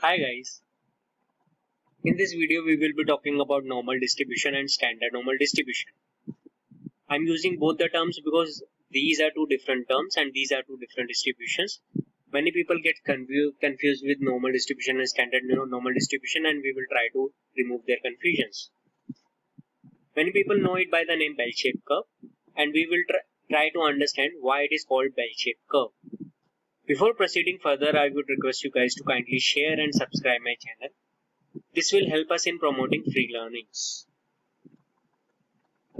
Hi guys, in this video we will be talking about normal distribution and standard normal distribution. I'm using both the terms because these are two different terms and these are two different distributions. Many people get confused with normal distribution and standard normal distribution, and we will try to remove their confusions. Many people know it by the name bell-shaped curve, and we will try to understand why it is called bell-shaped curve. Before proceeding further, I would request you guys to kindly share and subscribe my channel. This will help us in promoting free learnings.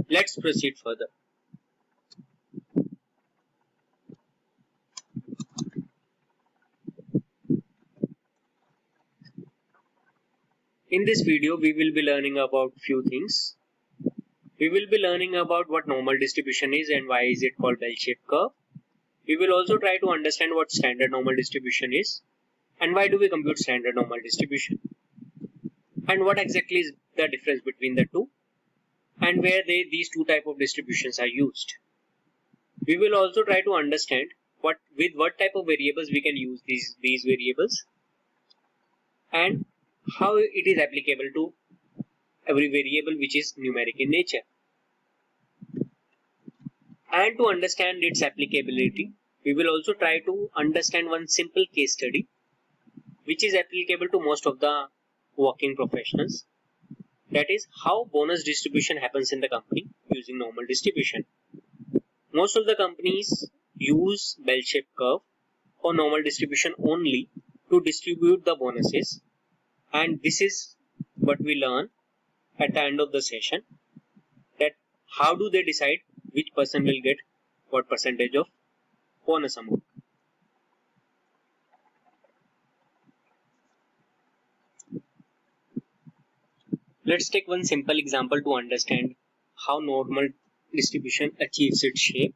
Let's proceed further. In this video, we will be learning about few things. We will be learning about what normal distribution is and why is it called bell-shaped curve. We will also try to understand what standard normal distribution is and why do we compute standard normal distribution, and what exactly is the difference between the two and where these two type of distributions are used. We will also try to understand what type of variables we can use these variables and how it is applicable to every variable which is numeric in nature. And to understand its applicability, we will also try to understand one simple case study which is applicable to most of the working professionals. That is how bonus distribution happens in the company using normal distribution. Most of the companies use bell-shaped curve or normal distribution only to distribute the bonuses, and this is what we learn at the end of the session, that how do they decide which person will get what percentage of bonus amount. Let's take one simple example to understand how normal distribution achieves its shape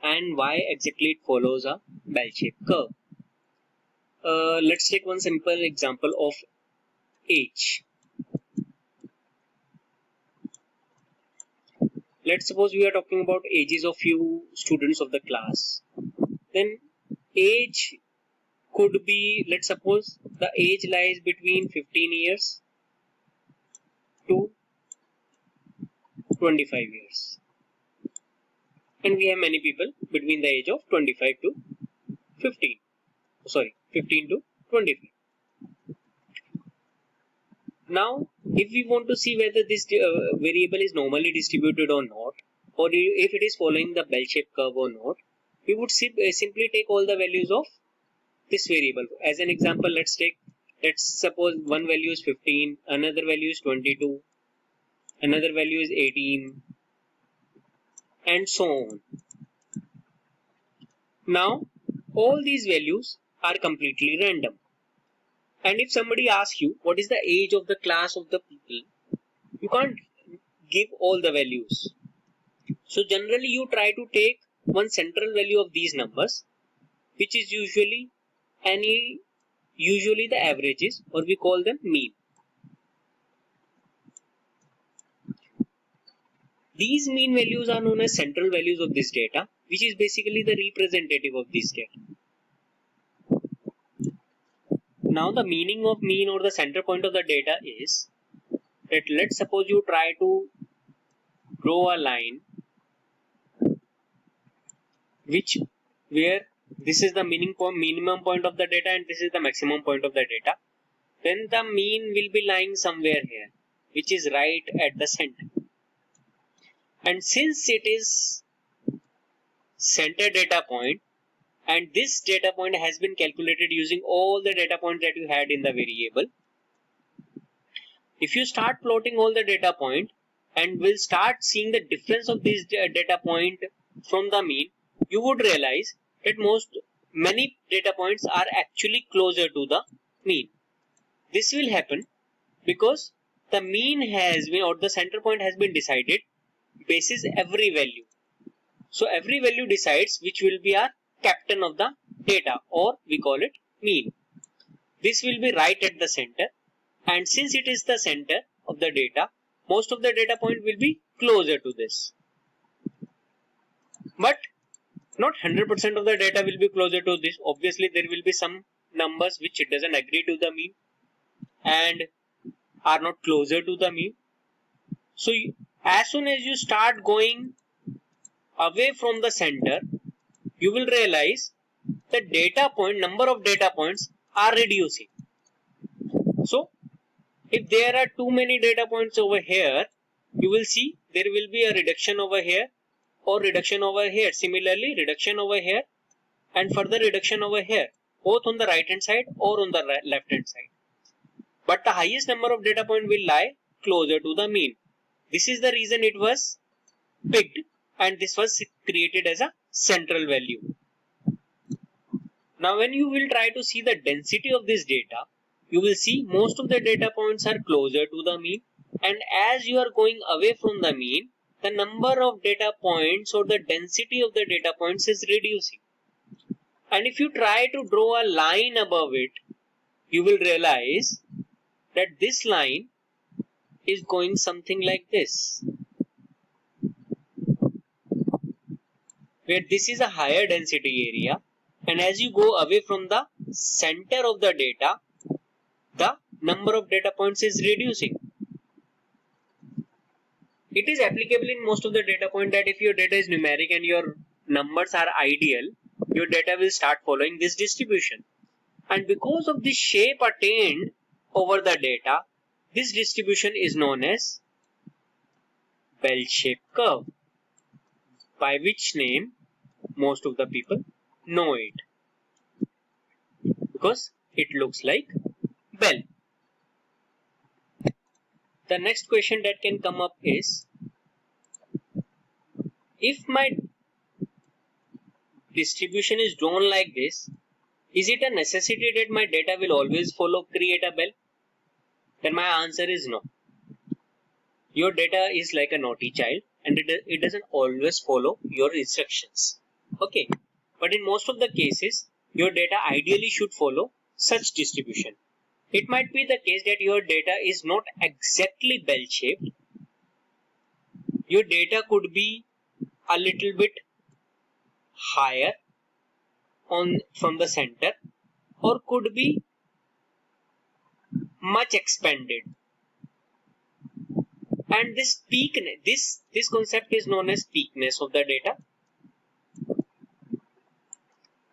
and why exactly it follows a bell-shaped curve. Let's take one simple example of age. Let's suppose we are talking about ages of few students of the class. Then age could be, let's suppose the age lies between 15 years to 25 years. And we have many people between the age of 25 to 15. 15 to 25. Now, if we want to see whether this variable is normally distributed or not, or if it is following the bell-shaped curve or not, we would simply take all the values of this variable. As an example, let's suppose one value is 15, another value is 22, another value is 18, and so on. Now, all these values are completely random. And if somebody asks you what is the age of the class of the people, you can't give all the values. So generally you try to take one central value of these numbers, which is usually the averages, or we call them mean. These mean values are known as central values of this data, which is basically the representative of this data. Now the meaning of mean or the center point of the data is that let's suppose you try to draw a line where this is the minimum point of the data and this is the maximum point of the data. Then the mean will be lying somewhere here, which is right at the center. And since it is center data point, and this data point has been calculated using all the data points that you had in the variable, if you start plotting all the data point and will start seeing the difference of this data point from the mean, you would realize that many data points are actually closer to the mean. This will happen because the mean has been, or the center point has been decided basis every value. So every value decides which will be our captain of the data, or we call it mean. This will be right at the center, and since it is the center of the data, most of the data point will be closer to this. But not 100% of the data will be closer to this. Obviously there will be some numbers which it doesn't agree to the mean. and are not closer to the mean. So as soon as you start going away from the center, you will realize the number of data points are reducing. So if there are too many data points over here, you will see there will be a reduction over here or reduction over here. Similarly, reduction over here and further reduction over here, both on the right hand side or on the left hand side. But the highest number of data point will lie closer to the mean. This is the reason it was picked and this was created as a central value. Now when you will try to see the density of this data, you will see most of the data points are closer to the mean, and as you are going away from the mean, the number of data points or the density of the data points is reducing. And if you try to draw a line above it, you will realize that this line is going something like this, where this is a higher density area, and as you go away from the center of the data, the number of data points is reducing. It is applicable in most of the data point that if your data is numeric and your numbers are ideal, your data will start following this distribution. And because of this shape attained over the data, this distribution is known as bell-shaped curve, by which name most of the people know it, because it looks like bell. The next question that can come up is, if my distribution is drawn like this, is it a necessity that my data will always create a bell? Then my answer is no. Your data is like a naughty child and it doesn't always follow your instructions. Okay, but in most of the cases, your data ideally should follow such distribution. It might be the case that your data is not exactly bell-shaped. Your data could be a little bit higher from the center, or could be much expanded. And this peakness, this concept is known as peakness of the data,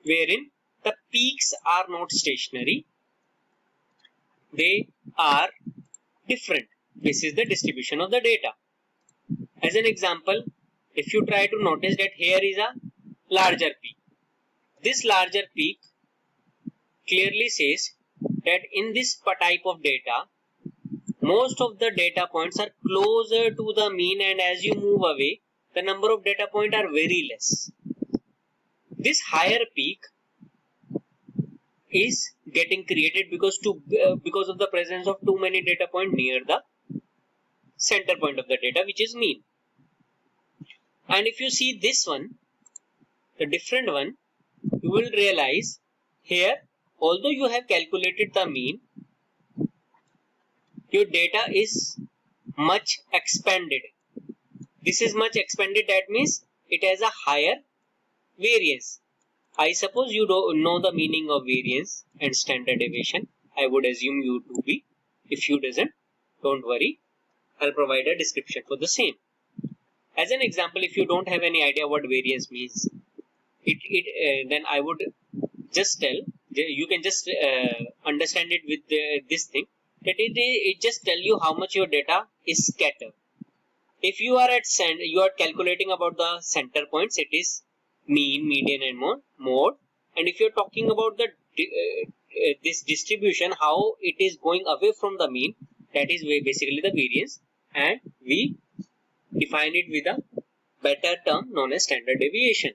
wherein the peaks are not stationary, they are different. This is the distribution of the data. As an example, if you try to notice that here is a larger peak, this larger peak clearly says that in this type of data, most of the data points are closer to the mean, and as you move away, the number of data points are very less. This higher peak is getting created because of the presence of too many data points near the center point of the data, which is mean. And if you see this one, the different one, you will realize here, although you have calculated the mean, your data is much expanded. This is much expanded, that means it has a higher variance. I suppose you don't know the meaning of variance and standard deviation. I would assume you to be. If you doesn't, don't worry. I'll provide a description for the same. As an example, if you don't have any idea what variance means, then I would just tell, you can just understand it with this thing, that it just tell you how much your data is scattered. If you are at you are calculating about the center points, it is mean, median and mode. And if you're talking about the this distribution, how it is going away from the mean, that is basically the variance, and we define it with a better term known as standard deviation.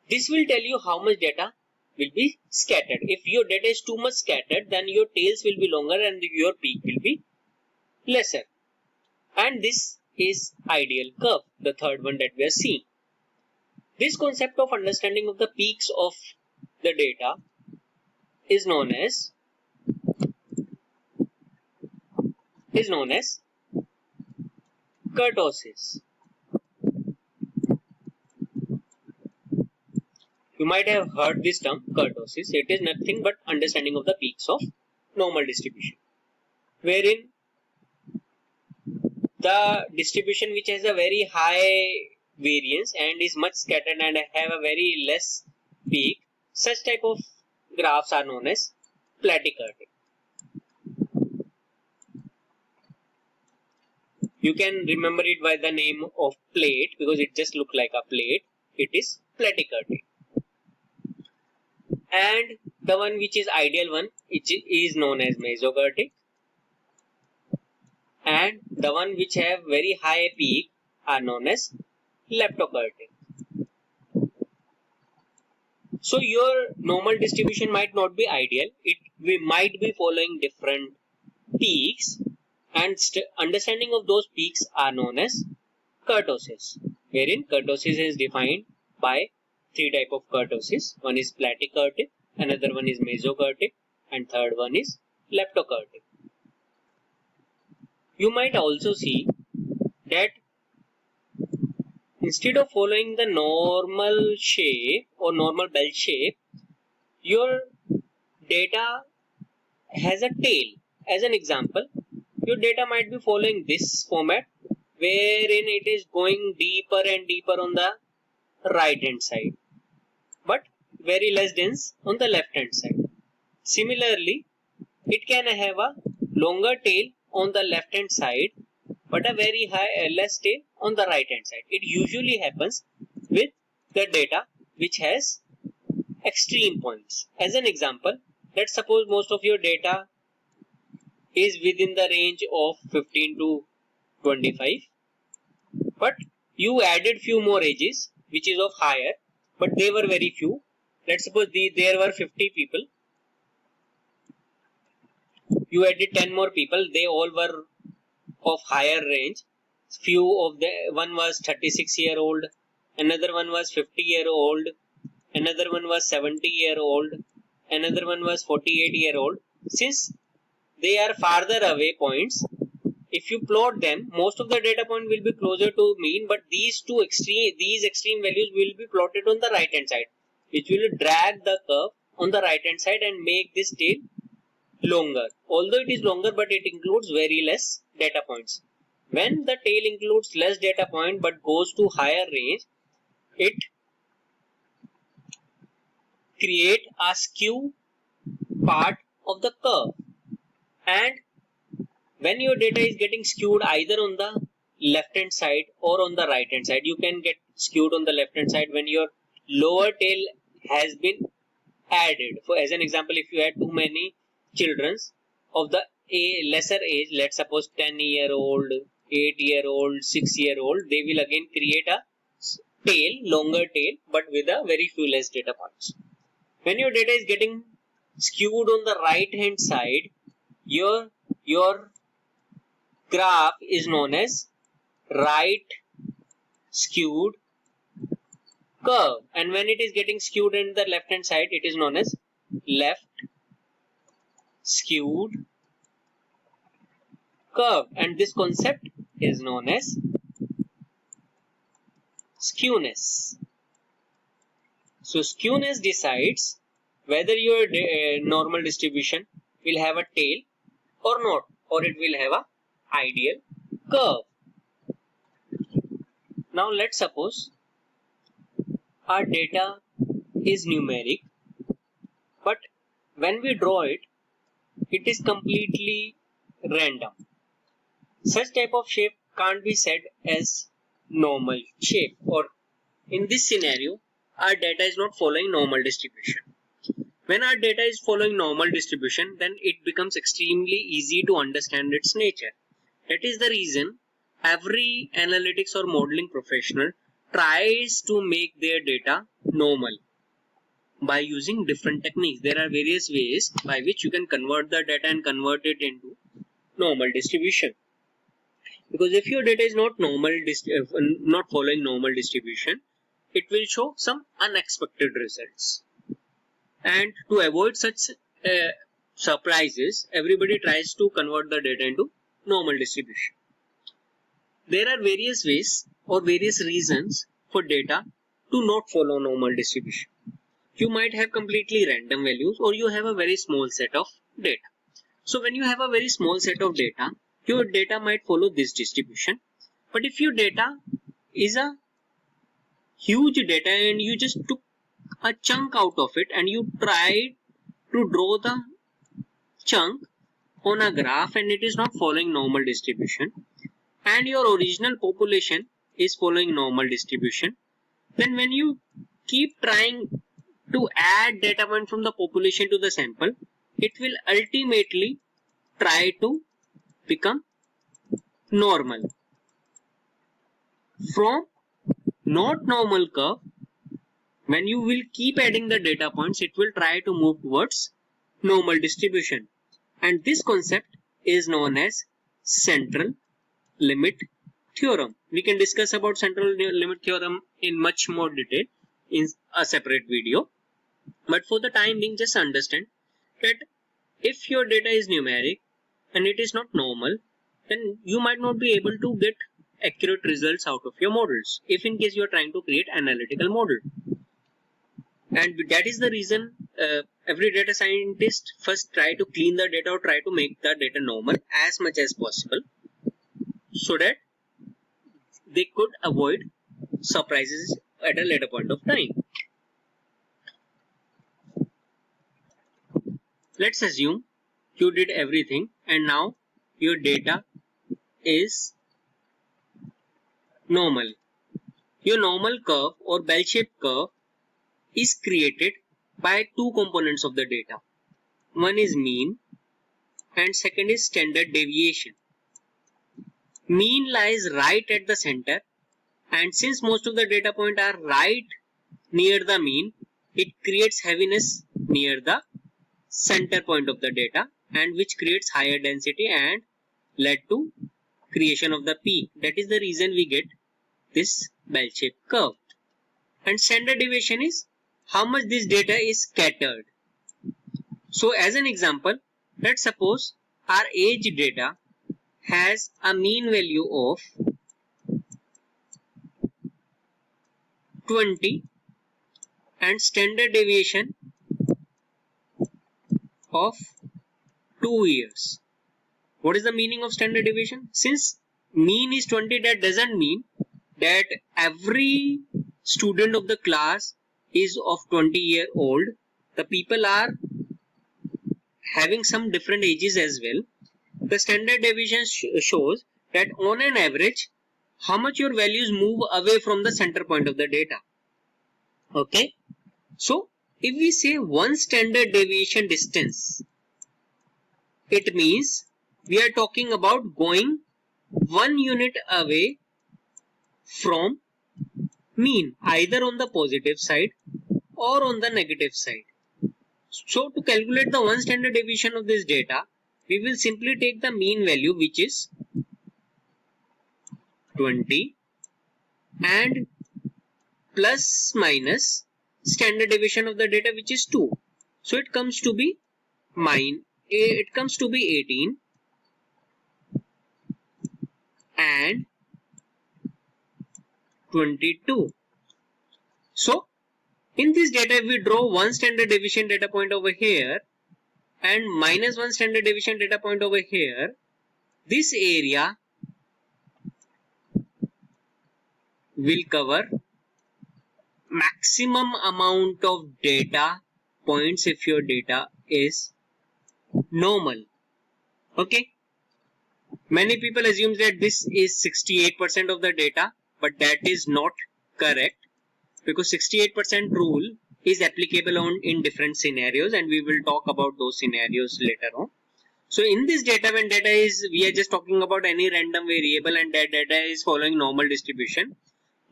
This will tell you how much data will be scattered. If your data is too much scattered, then your tails will be longer and your peak will be lesser. And this is ideal curve, the third one that we are seeing. This concept of understanding of the peaks of the data is known as kurtosis. You might have heard this term kurtosis. It is nothing but understanding of the peaks of normal distribution, wherein the distribution which has a very high variance and is much scattered and have a very less peak, such type of graphs are known as plateaukurtic. You can remember it by the name of plate because it just looks like a plate. It is plateaukurtic. And the one which is ideal one, which is known as mesokurtic. And the one which have very high peak are known as leptokurtic. So your normal distribution might not be ideal. We might be following different peaks, and understanding of those peaks are known as kurtosis, wherein kurtosis is defined by three types of kurtosis. One is plateaukurtic, another one is mesokurtic, and third one is leptokurtic. You might also see that instead of following the normal shape or normal bell shape, your data has a tail. As an example, your data might be following this format, wherein it is going deeper and deeper on the right hand side, but very less dense on the left hand side. Similarly, it can have a longer tail on the left hand side, but a very less tail on the right hand side. It usually happens with the data which has extreme points. As an example, let's suppose most of your data is within the range of 15 to 25, but you added few more edges which is of higher, but they were very few. Let's suppose there were 50 people. You added 10 more people. They all were of higher range. One was 36-year-old, another one was 50-year-old, another one was 70-year-old, another one was 48-year-old. Since they are farther away points, if you plot them, most of the data point will be closer to mean, but these extreme values will be plotted on the right hand side, which will drag the curve on the right hand side and make this tail longer. Although it is longer, but it includes very less data points. When the tail includes less data point but goes to higher range, it creates a skew part of the curve. And when your data is getting skewed either on the left hand side or on the right hand side, you can get skewed on the left hand side when your lower tail has been added. For as an example, if you had too many children of the lesser age, let's suppose 10-year-old, 8-year-old, 6-year-old, they will again create a longer tail, but with a very few less data points. When your data is getting skewed on the right hand side, your graph is known as right skewed curve, and when it is getting skewed in the left hand side, it is known as left skewed curve, and this concept is known as skewness. So skewness decides whether your normal distribution will have a tail or not, or it will have a ideal curve. Now let's suppose our data is numeric, but when we draw it, it is completely random. Such type of shape can't be said as normal shape, or in this scenario, our data is not following normal distribution. When our data is following normal distribution, then it becomes extremely easy to understand its nature. That is the reason every analytics or modeling professional tries to make their data normal by using different techniques. There are various ways by which you can convert the data and convert it into normal distribution. Because if your data is not following normal distribution, it will show some unexpected results. And to avoid such surprises, everybody tries to convert the data into normal distribution. There are various ways or various reasons for data to not follow normal distribution. You might have completely random values, or you have a very small set of data. So when you have a very small set of data, your data might follow this distribution. But if your data is a huge data and you just took a chunk out of it and you tried to draw the chunk on a graph and it is not following normal distribution, and your original population is following normal distribution, then when you keep trying to add data point from the population to the sample, it will ultimately try to become normal. From not normal curve, when you will keep adding the data points, it will try to move towards normal distribution. And this concept is known as central limit theorem. We can discuss about central limit theorem in much more detail in a separate video. But for the time being, just understand that if your data is numeric and it is not normal, then you might not be able to get accurate results out of your models, if in case you are trying to create analytical model. And that is the reason every data scientist first try to clean the data or try to make the data normal as much as possible, so that they could avoid surprises at a later point of time. Let's assume you did everything and now your data is normal. Your normal curve or bell-shaped curve is created by two components of the data. One is mean and second is standard deviation. Mean lies right at the center, and since most of the data points are right near the mean, it creates heaviness near the center point of the data, and which creates higher density and led to creation of the peak. That is the reason we get this bell-shaped curve. And standard deviation is how much this data is scattered. So as an example, let's suppose our age data has a mean value of 20 and standard deviation of 2 years. What is the meaning of standard deviation? Since mean is 20, that doesn't mean that every student of the class is of 20-year-old. The people are having some different ages as well. The standard deviation shows that on an average, how much your values move away from the center point of the data. Okay. So, if we say one standard deviation distance, it means we are talking about going 1 unit away from mean, either on the positive side or on the negative side. So to calculate the one standard deviation of this data, we will simply take the mean value, which is 20, and plus minus standard deviation of the data, which is 2. So it comes to be 18 and 22. So in this data, if we draw one standard deviation data point over here and minus one standard deviation data point over here, this area will cover maximum amount of data points if your data is normal. Okay. Many people assume that this is 68% of the data, but that is not correct, because 68% rule is applicable in different scenarios, and we will talk about those scenarios later on. So in this data, when data is, we are just talking about any random variable and that data is following normal distribution,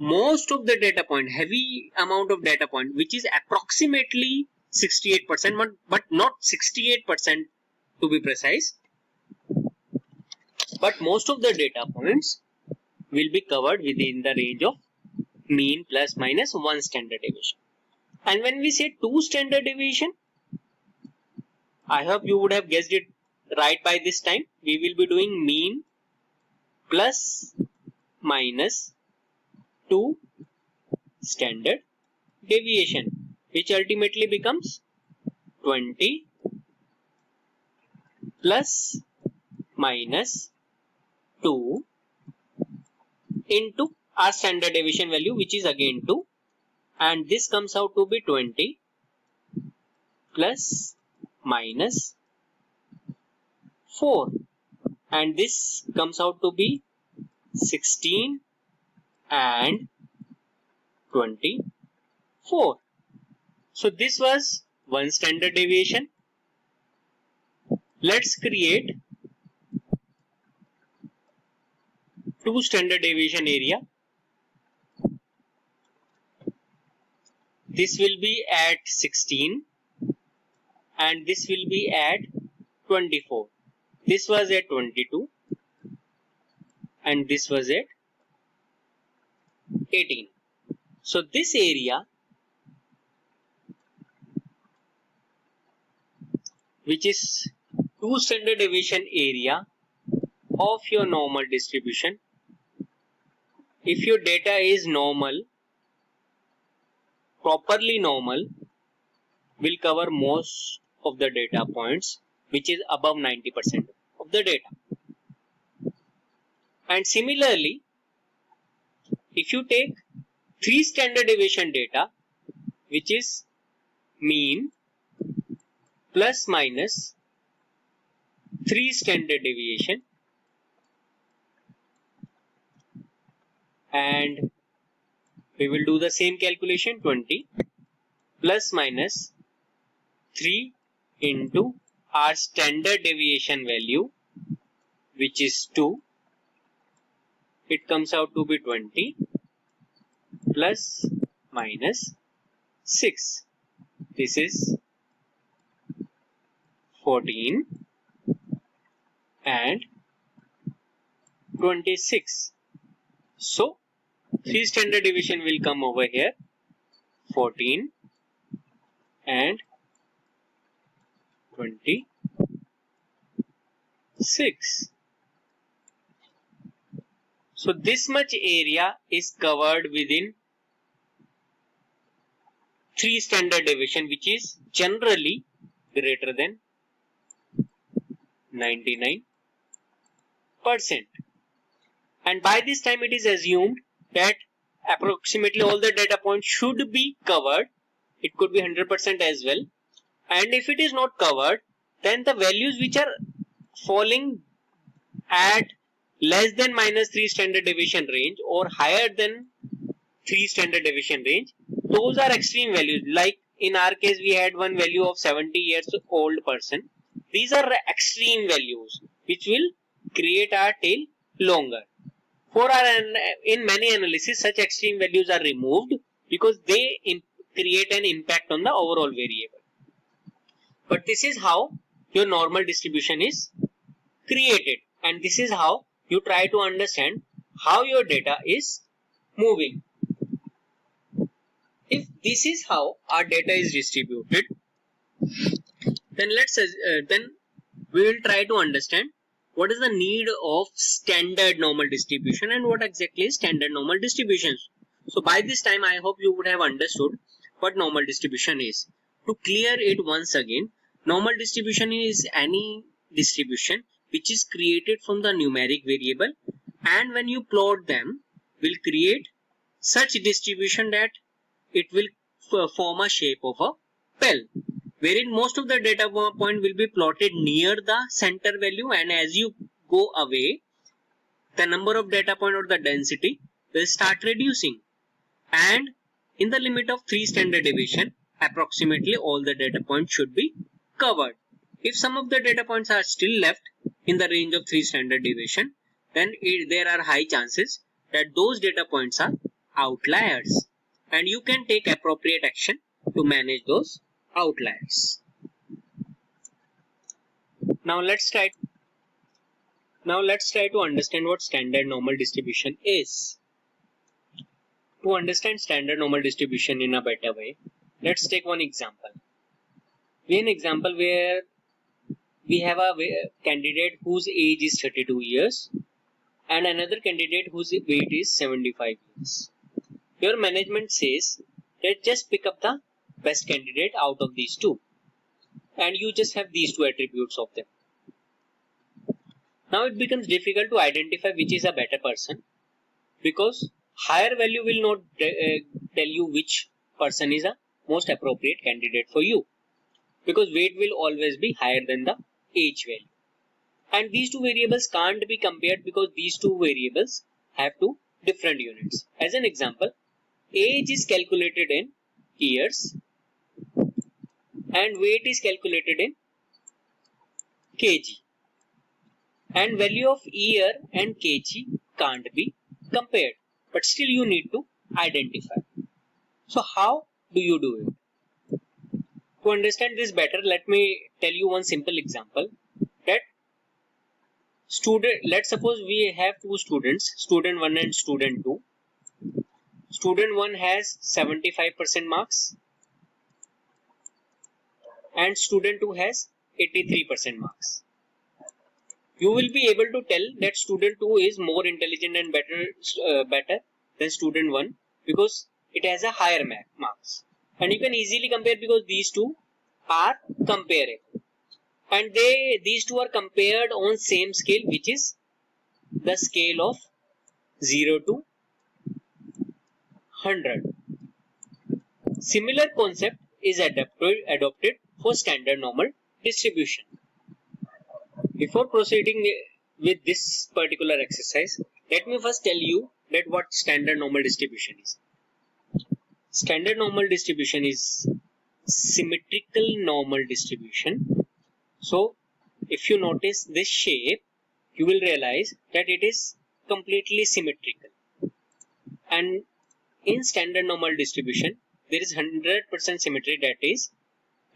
most of the data point, heavy amount of data point, which is approximately 68%, but not 68% to be precise, but most of the data points will be covered within the range of mean plus minus one standard deviation. And when we say 2 standard deviation, I hope you would have guessed it right by this time. We will be doing mean plus minus 2 standard deviation, which ultimately becomes 20 plus minus 2 into our standard deviation value, which is again 2, and this comes out to be 20 plus minus 4, and this comes out to be 16 and 24. So this was one standard deviation. Let's create two standard deviation area. This will be at 16 and this will be at 24. This was at 22 and this was at 18. So this area, which is two standard deviation area of your normal distribution, if your data is normal, properly normal, will cover most of the data points, which is above 90% of the data. And similarly, if you take 3 standard deviation data, which is mean plus minus 3 standard deviation, and we will do the same calculation, 20 plus minus 3 into our standard deviation value, which is 2. It comes out to be 20 plus minus 6. This is 14 and 26. So 3 standard deviation will come over here, 14 and 26. So this much area is covered within 3 standard deviation, which is generally greater than 99%. And by this time it is assumed that approximately all the data points should be covered. It could be 100% as well. And if it is not covered, then the values which are falling at less than minus 3 standard deviation range or higher than 3 standard deviation range, those are extreme values. Like in our case, we had one value of 70 years old person. These are extreme values which will create our tail longer. In many analysis, such extreme values are removed because they create an impact on the overall variable. But this is how your normal distribution is created, and this is how you try to understand how your data is moving. If this is how our data is distributed, then we will try to understand what is the need of standard normal distribution and what exactly is standard normal distributions. So by this time, I hope you would have understood what normal distribution is. To clear it once again, normal distribution is any distribution which is created from the numeric variable, and when you plot them, will create such distribution that it will form a shape of a bell, wherein most of the data point will be plotted near the center value, and as you go away, the number of data point or the density will start reducing, and in the limit of 3 standard deviation, approximately all the data points should be covered. If some of the data points are still left in the range of 3 standard deviation, then there are high chances that those data points are outliers, and you can take appropriate action to manage those outliers. Now let's try to understand what standard normal distribution is. To understand standard normal distribution in a better way, let's take one example. An example where we have a candidate whose age is 32 years and another candidate whose weight is 75 years. Your management says that just pick up the best candidate out of these two, and you just have these two attributes of them. Now it becomes difficult to identify which is a better person, because higher value will not tell you which person is a most appropriate candidate for you, because weight will always be higher than the age value. And these two variables can't be compared because these two variables have two different units. As an example, age is calculated in years and weight is calculated in kg. And value of year and kg can't be compared, but still you need to identify. So how do you do it? To understand this better, let me tell you one simple example. That let's suppose we have two students, student 1 and student 2. Student 1 has 75% marks and student 2 has 83% marks. You will be able to tell that student 2 is more intelligent and better than student 1 because it has a higher marks. And you can easily compare because these two are comparable. And these two are compared on same scale, which is the scale of 0 to 100. Similar concept is adopted for standard normal distribution. Before proceeding with this particular exercise, let me first tell you that what standard normal distribution is. Standard normal distribution is symmetrical normal distribution. So, if you notice this shape, you will realize that it is completely symmetrical. And in standard normal distribution, there is 100% symmetry, that is,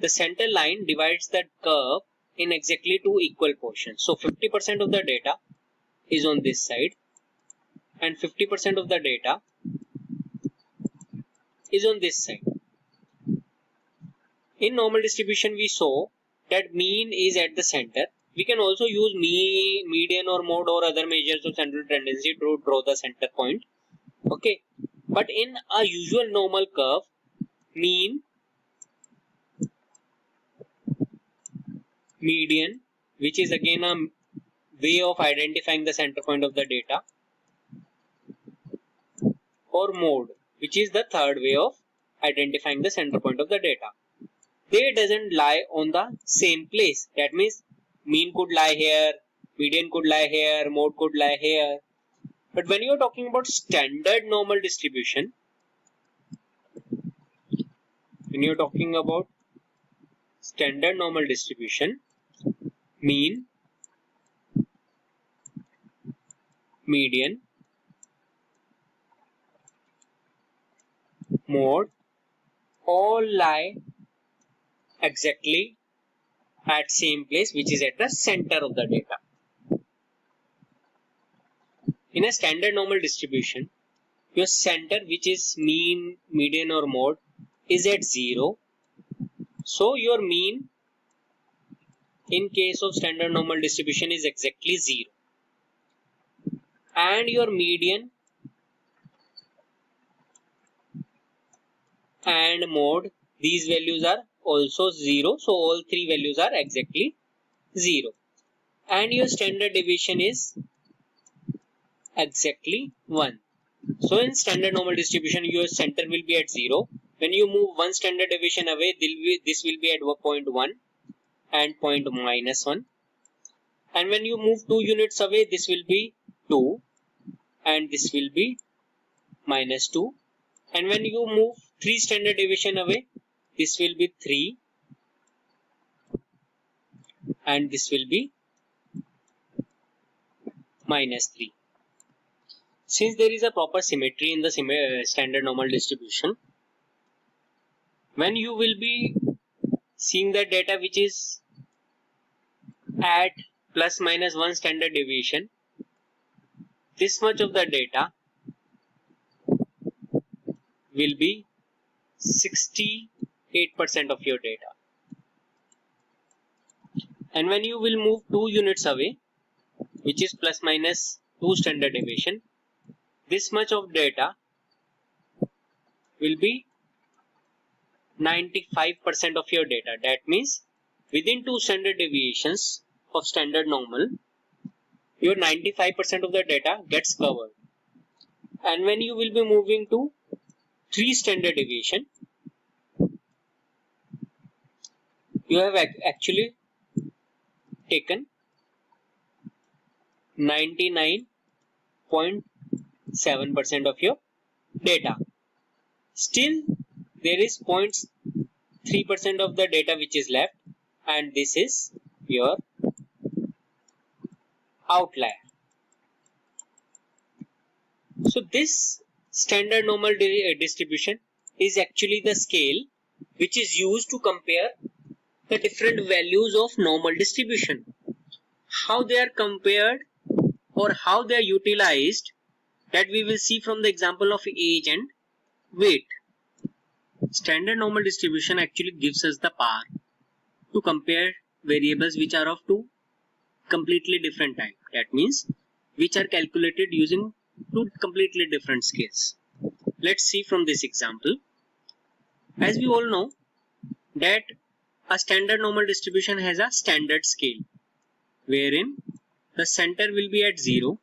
the center line divides the curve in exactly two equal portions. So 50% of the data is on this side and 50% of the data is on this side. In normal distribution, we saw that mean is at the center. We can also use median or mode or other measures of central tendency to draw the center point. Okay, but in a usual normal curve, mean, median, which is again a way of identifying the center point of the data, or mode, which is the third way of identifying the center point of the data. They doesn't lie on the same place. That means mean could lie here, median could lie here, mode could lie here. But when you are talking about standard normal distribution, mean, median, mode all lie exactly at same place, which is at the center of the data. In a standard normal distribution, your center, which is mean, median or mode, is at 0. So your mean in case of standard normal distribution is exactly 0. And your median and mode, these values are also 0. So all three values are exactly 0. And your standard deviation is exactly 1. So in standard normal distribution, your center will be at 0. When you move one standard deviation away, this will be at 0.1 and point minus 1. And when you move 2 units away, this will be 2 and this will be minus 2. And when you move 3 standard deviation away, this will be 3 and this will be minus 3. Since there is a proper symmetry in the standard normal distribution, when you will be seeing the data which is at plus minus 1 standard deviation, this much of the data will be 68% of your data. And when you will move 2 units away, which is plus minus 2 standard deviation, this much of data will be 95% of your data. That means within 2 standard deviations of standard normal, your 95% of the data gets covered. And when you will be moving to 3 standard deviation, you have actually taken 99.7% of your data. Still, there is 0.3% of the data which is left, and this is your outlier. So this standard normal distribution is actually the scale which is used to compare the different values of normal distribution. How they are compared or how they are utilized, that we will see from the example of age and weight. Standard normal distribution actually gives us the power to compare variables which are of two completely different type. That means which are calculated using two completely different scales. Let's see from this example. As we all know that a standard normal distribution has a standard scale wherein the center will be at 0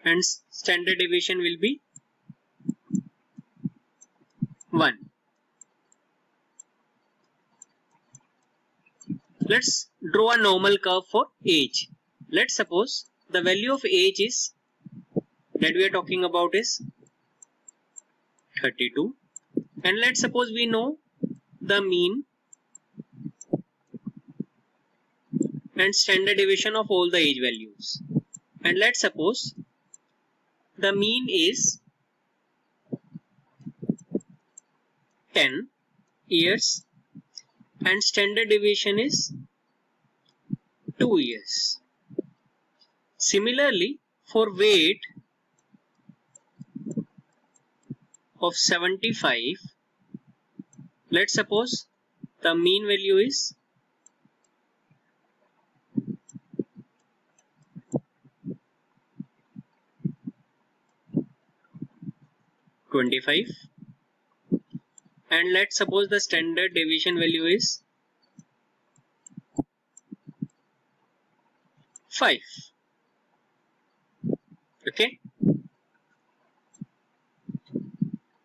and standard deviation will be 1. Let's draw a normal curve for age. Let's suppose the value of age is that we are talking about is 32, and let's suppose we know the mean and standard deviation of all the age values, and let's suppose the mean is 10 years and standard deviation is 2 years. Similarly, for weight of 75, let's suppose the mean value is 25, and let's suppose the standard deviation value is 5. Okay.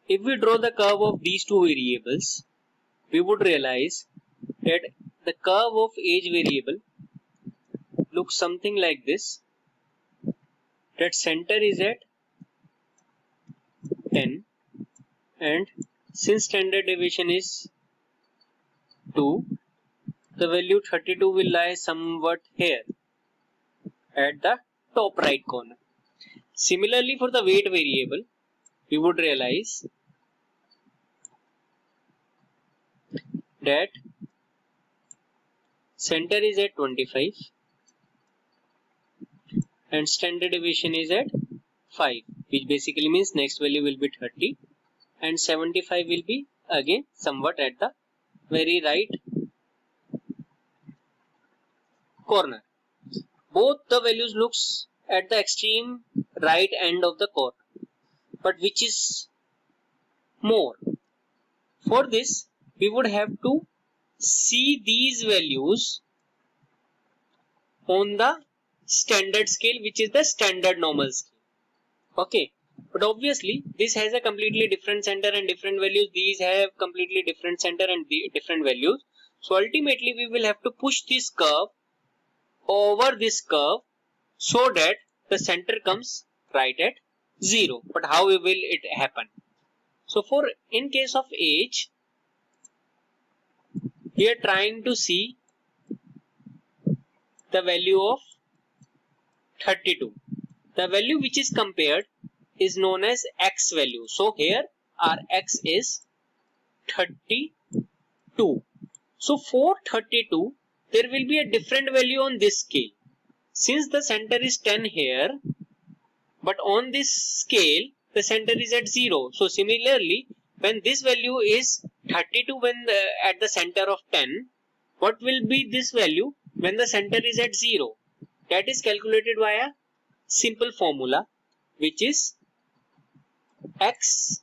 If we draw the curve of these two variables, we would realize that the curve of age variable looks something like this. That center is at 10, and since standard deviation is 2, the value 32 will lie somewhat here at the top right corner. Similarly, for the weight variable, we would realize that center is at 25 and standard deviation is at 5, which basically means next value will be 30 and 75 will be again somewhat at the very right corner. Both the values looks at the extreme right end of the corner, but which is more? For this, we would have to see these values on the standard scale, which is the standard normal scale. Okay, but obviously this has a completely different center and different values. These have completely different center and different values. So ultimately we will have to push this curve over this curve so that the center comes right at 0. But how will it happen? So for in case of age, we are trying to see the value of 32. The value which is compared is known as x value. So here our x is 32. So for 32, there will be a different value on this scale. Since the center is 10 here, but on this scale, the center is at 0. So similarly, when this value is 32 at the center of 10, what will be this value when the center is at 0? That is calculated via simple formula, which is x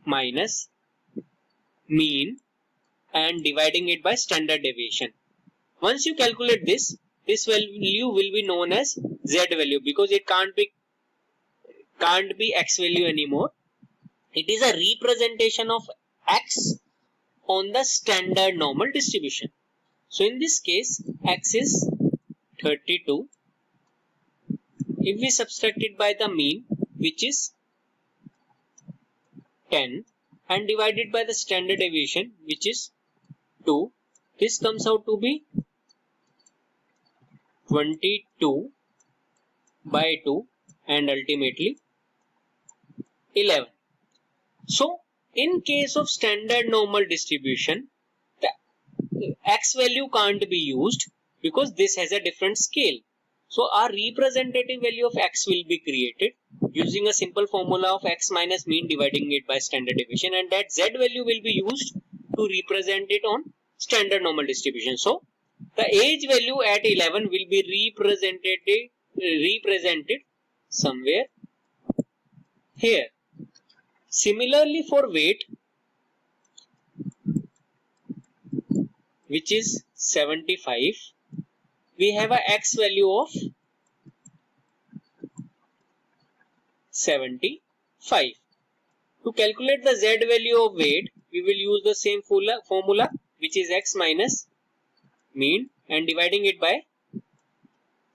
minus mean and dividing it by standard deviation. Once you calculate this value will be known as Z value, because it can't be X value anymore. It is a representation of X on the standard normal distribution. So in this case, X is 32. If we subtract it by the mean, which is 10, and divide it by the standard deviation, which is 2, this comes out to be 22 by 2 and ultimately 11. So in case of standard normal distribution, the X value can't be used because this has a different scale. So our representative value of X will be created using a simple formula of X minus mean dividing it by standard deviation, and that Z value will be used to represent it on standard normal distribution. So the age value at 11 will be represented somewhere here. Similarly for weight, which is 75, we have a X value of 75. To calculate the Z value of weight, we will use the same formula, which is X minus mean and dividing it by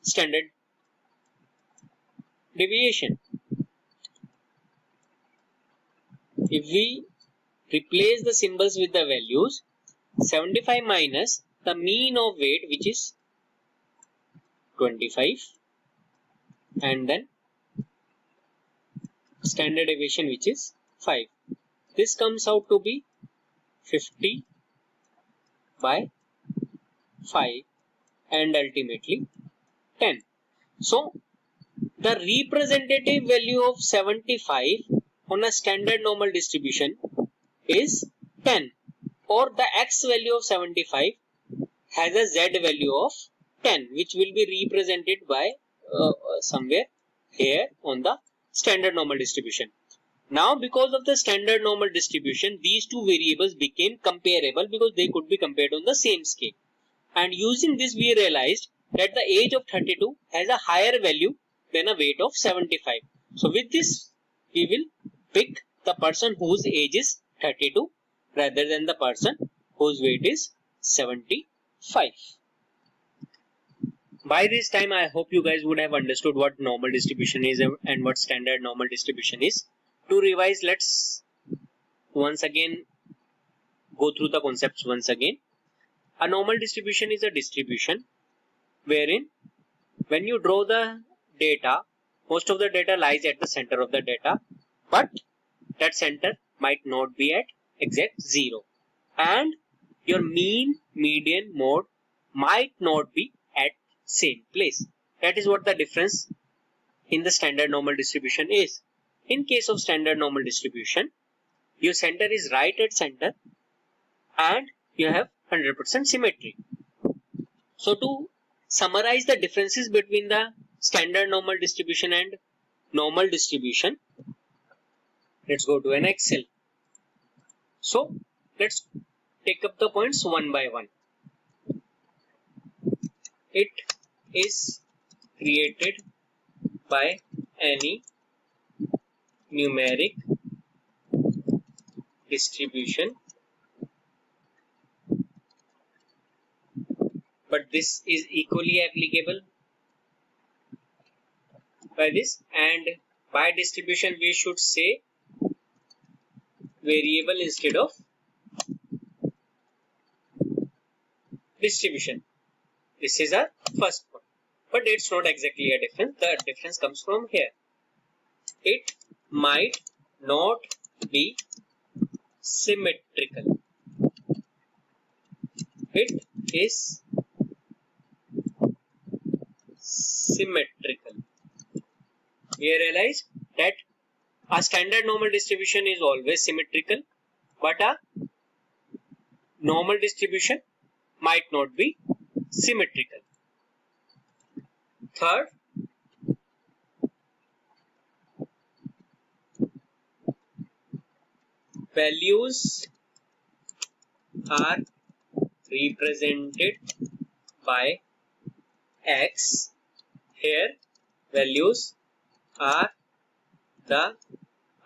standard deviation. If we replace the symbols with the values, 75 minus the mean of weight, which is 25, and then standard deviation, which is 5. This comes out to be 50 by 5 and ultimately 10. So the representative value of 75 on a standard normal distribution is 10, or the X value of 75 has a Z value of 10, which will be represented by somewhere here on the standard normal distribution. Now because of the standard normal distribution, these two variables became comparable because they could be compared on the same scale. And using this, we realized that the age of 32 has a higher value than a weight of 75. So with this, we will pick the person whose age is 32 rather than the person whose weight is 75. By this time, I hope you guys would have understood what normal distribution is and what standard normal distribution is. To revise, let's once again go through the concepts once again. A normal distribution is a distribution wherein when you draw the data, most of the data lies at the center of the data, but that center might not be at exact 0, and your mean, median, mode might not be at same place. That is what the difference in the standard normal distribution is. In case of standard normal distribution, your center is right at center and you have 100% symmetry. So to summarize the differences between the standard normal distribution and normal distribution, let's go to an Excel. So let's take up the points one by one. It is created by any numeric distribution, but this is equally applicable by this, and by distribution we should say variable instead of distribution. This is our first one, but it's not exactly a difference. The difference comes from here. It might not be symmetrical. It is symmetrical. We realize that a standard normal distribution is always symmetrical, but a normal distribution might not be symmetrical. Third, values are represented by X. Here values are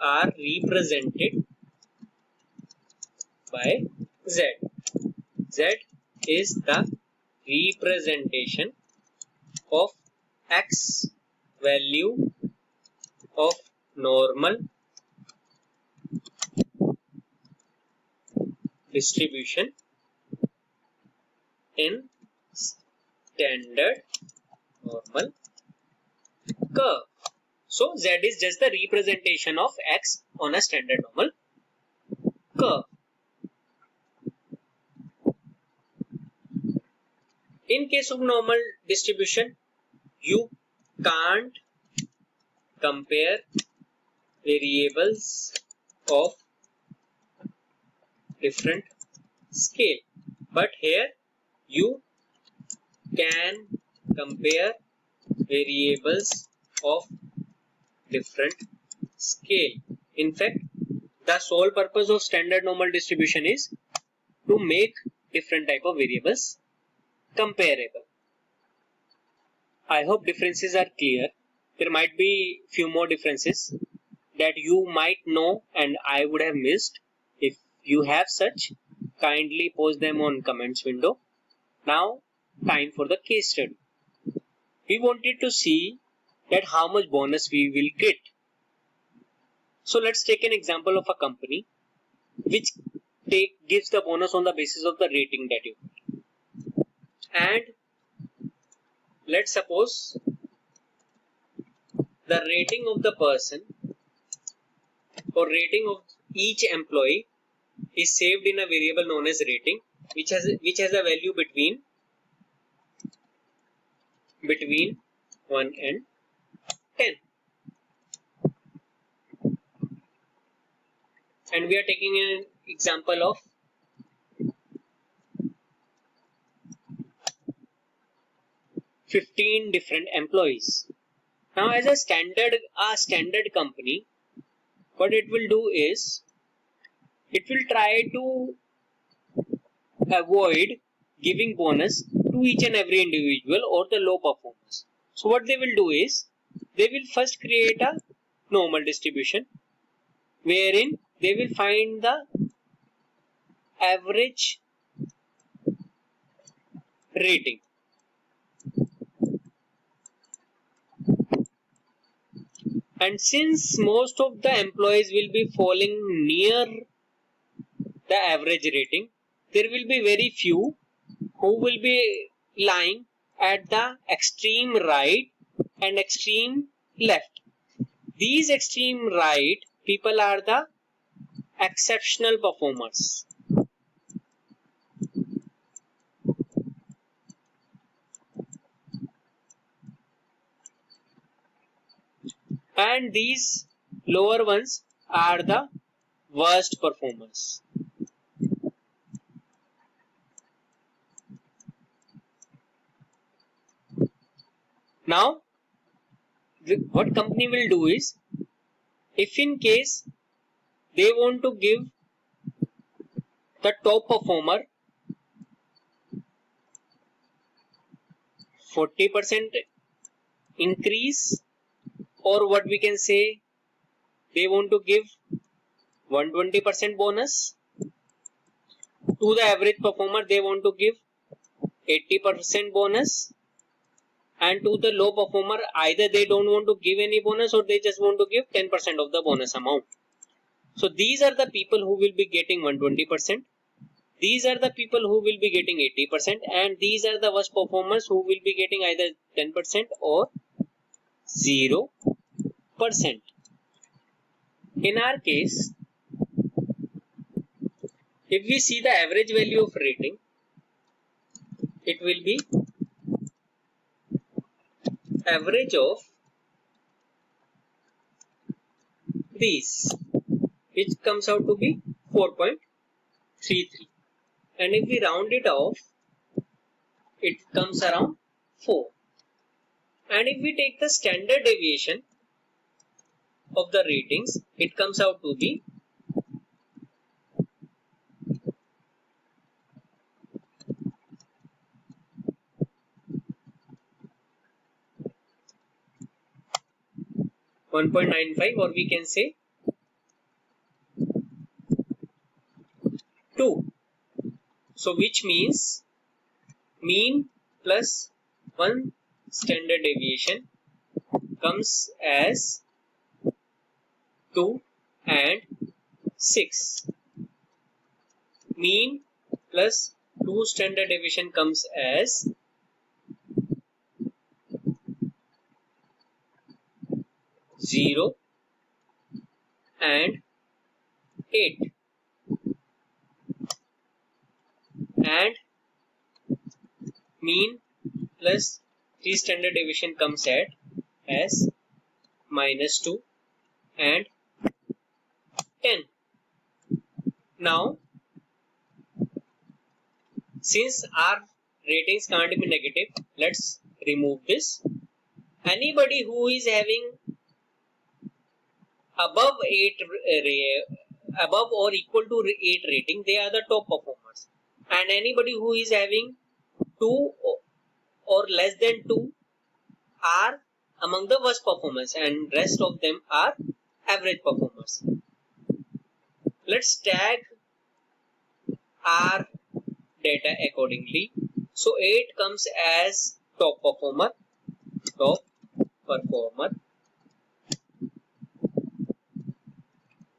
represented by Z. Z is the representation of X value of normal distribution in standard normal curve. So Z is just the representation of X on a standard normal curve. In case of normal distribution, you can't compare variables of different scale, but here you can compare variables of different scale. In fact, the sole purpose of standard normal distribution is to make different type of variables comparable. I hope differences are clear. There might be few more differences that you might know and I would have missed. If you have such, kindly post them on comments window. Now, time for the case study. We wanted to see that how much bonus we will get. So let's take an example of a company which gives the bonus on the basis of the rating that you get. And let's suppose the rating of the person or rating of each employee is saved in a variable known as rating, which has a value between 1 and 10. And we are taking an example of $15 different employees. Now, as a standard company, what it will do is it will try to avoid giving bonus to each and every individual or the low performers. So what they will do is they will first create a normal distribution wherein they will find the average rating. And since most of the employees will be falling near the average rating, there will be very few who will be lying at the extreme right and extreme left. These extreme right people are the exceptional performers. And these lower ones are the worst performers. Now, what company will do is, if in case they want to give the top performer 40% increase, or what we can say, they want to give 120% bonus. To the average performer, they want to give 80% bonus. And to the low performer, either they don't want to give any bonus or they just want to give 10% of the bonus amount. So these are the people who will be getting 120%. These are the people who will be getting 80%. And these are the worst performers who will be getting either 10% or 0%. In our case, if we see the average value of rating, it will be average of these, which comes out to be 4.33. And if we round it off, it comes around 4. And if we take the standard deviation of the ratings, it comes out to be 0.5. 1.95, or we can say 2. So which means mean plus 1 standard deviation comes as 2 and 6. Mean plus 2 standard deviation comes as 0 and 8. And mean plus 3 standard deviation comes as -2 and 10. Now, since our ratings can't be negative, let's remove this. Anybody who is having above or equal to 8 rating, they are the top performers. And anybody who is having 2 or less than 2 are among the worst performers, and rest of them are average performers. Let's tag our data accordingly. So 8 comes as top performer,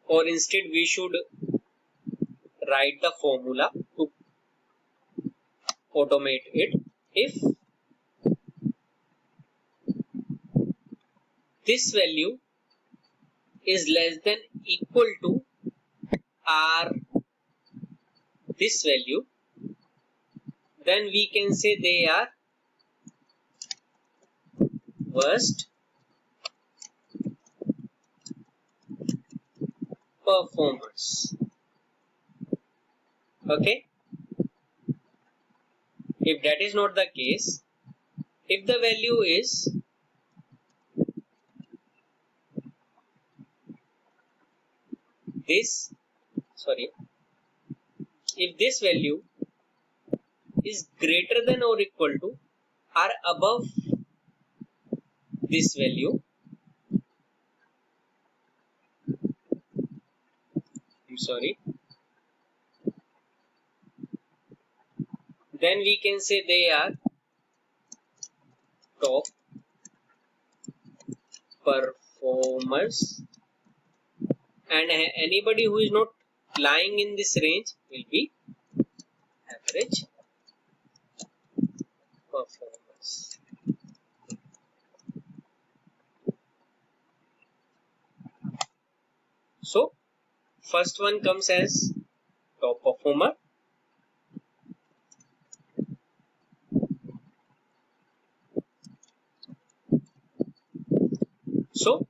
or instead we should write the formula to automate it. If this value is less than equal to this value, then we can say they are worst performers. Okay? If that is not the case, if the value is if this value is greater than or equal to or above this value, then we can say they are top performers, and anybody who is not lying in this range will be average performers. So first one comes as top performer. So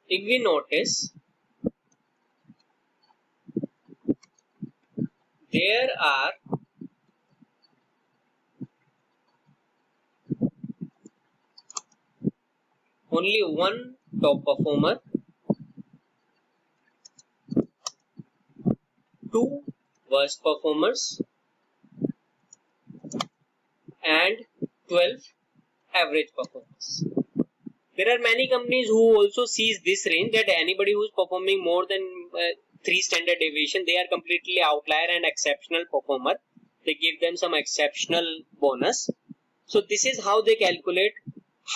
if we notice, there are only one top performer, 2 worst performers, and 12 average performers. There are many companies who also sees this range, that anybody who is performing more than 3 standard deviation, they are completely outlier and exceptional performer. They give them some exceptional bonus. So this is how they calculate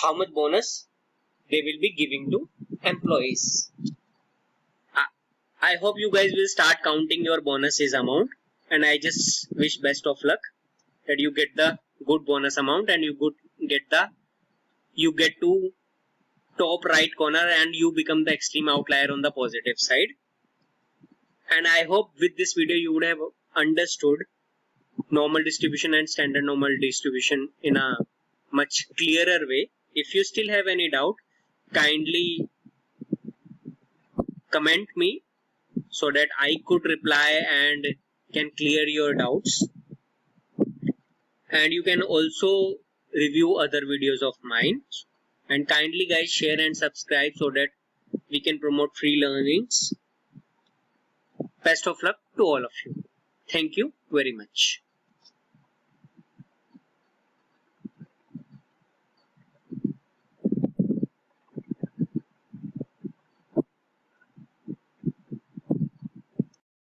how much bonus they will be giving to employees. I hope you guys will start counting your bonuses amount, and I just wish best of luck that you get the good bonus amount and you get to top right corner and you become the extreme outlier on the positive side. And I hope with this video you would have understood normal distribution and standard normal distribution in a much clearer way. If you still have any doubt, kindly comment me so that I could reply and can clear your doubts. And you can also review other videos of mine. And kindly guys share and subscribe so that we can promote free learnings. Best of luck to all of you. Thank you very much.